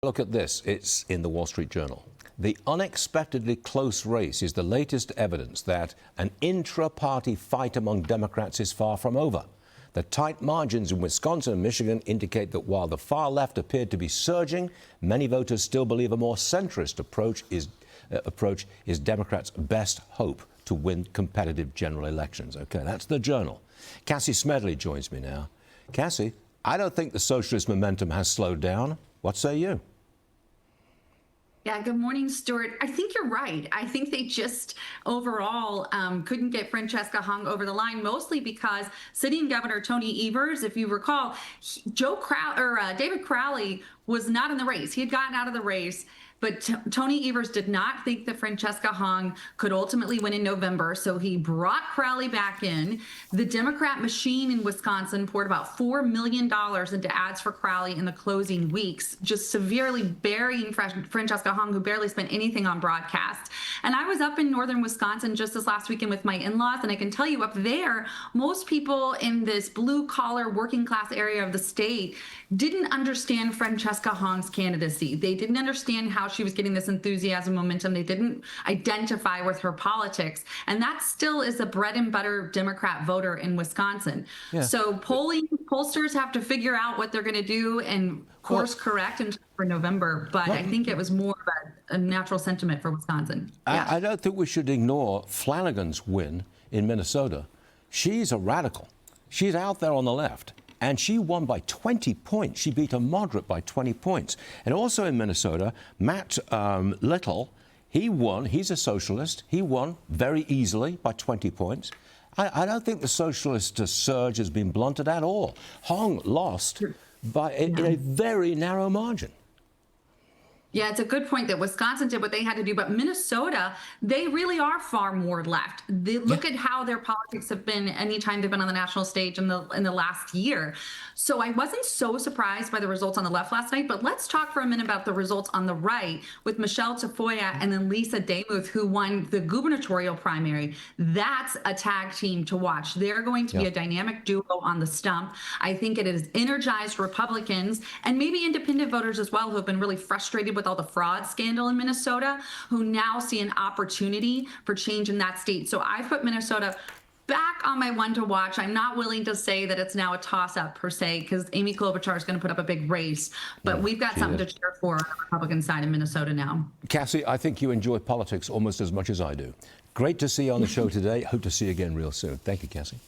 Look at this. It's in the Wall Street Journal. The unexpectedly close race is the latest evidence that an intra-party fight among Democrats is far from over. The tight margins in Wisconsin and Michigan indicate that while the far left appeared to be surging, many voters still believe a more centrist approach is Democrats' best hope to win competitive general elections. Okay, that's the Journal. Cassie Smedile joins me now. Cassie, I don't think the socialist momentum has slowed down. What say you? Yeah, good morning, Stuart. I think you're right. I think they just overall couldn't get Francesca Hung over the line, mostly because sitting Governor Tony Evers, if you recall, David Crowley was not in the race. He had gotten out of the race, but Tony Evers did not think that Francesca Hung could ultimately win in November, so he brought Crowley back in. The Democrat machine in Wisconsin poured about $4 million into ads for Crowley in the closing weeks, just severely burying Francesca Hung, who barely spent anything on broadcast. And I was up in northern Wisconsin just this last weekend with my in-laws, and I can tell you up there, most people in this blue-collar working class area of the state didn't understand Francesca Hung's candidacy. They didn't understand how she was getting this enthusiasm, momentum. They didn't identify with her politics. And that still is a bread and butter Democrat voter in Wisconsin. Yeah. So pollsters have to figure out what they're going to do and course correct for November. But I think it was more of a natural sentiment for Wisconsin. Yeah. I don't think we should ignore Flanagan's win in Minnesota. She's a radical. She's out there on the left. And she won by 20 points. She beat a moderate by 20 points. And also in Minnesota, Matt Little, he won. He's a socialist. He won very easily by 20 points. I don't think the socialist surge has been blunted at all. Hong lost by in a very narrow margin. Yeah, it's a good point that Wisconsin did what they had to do, but Minnesota, they really are far more left. Look at how their politics have been anytime they've been on the national stage in the last year. So I wasn't so surprised by the results on the left last night, but let's talk for a minute about the results on the right with Michelle Tafoya and then Lisa Demuth, who won the gubernatorial primary. That's a tag team to watch. They're going to be a dynamic duo on the stump. I think it has energized Republicans and maybe independent voters as well, who have been really frustrated with all the fraud scandal in Minnesota, who now see an opportunity for change in that state. So I've put Minnesota back on my one to watch. I'm not willing to say that it's now a toss-up per se, because Amy Klobuchar is going to put up a big race. But we've got something to cheer for on the Republican side in Minnesota now. Cassie, I think you enjoy politics almost as much as I do. Great to see you on the show today. Hope to see you again real soon. Thank you, Cassie.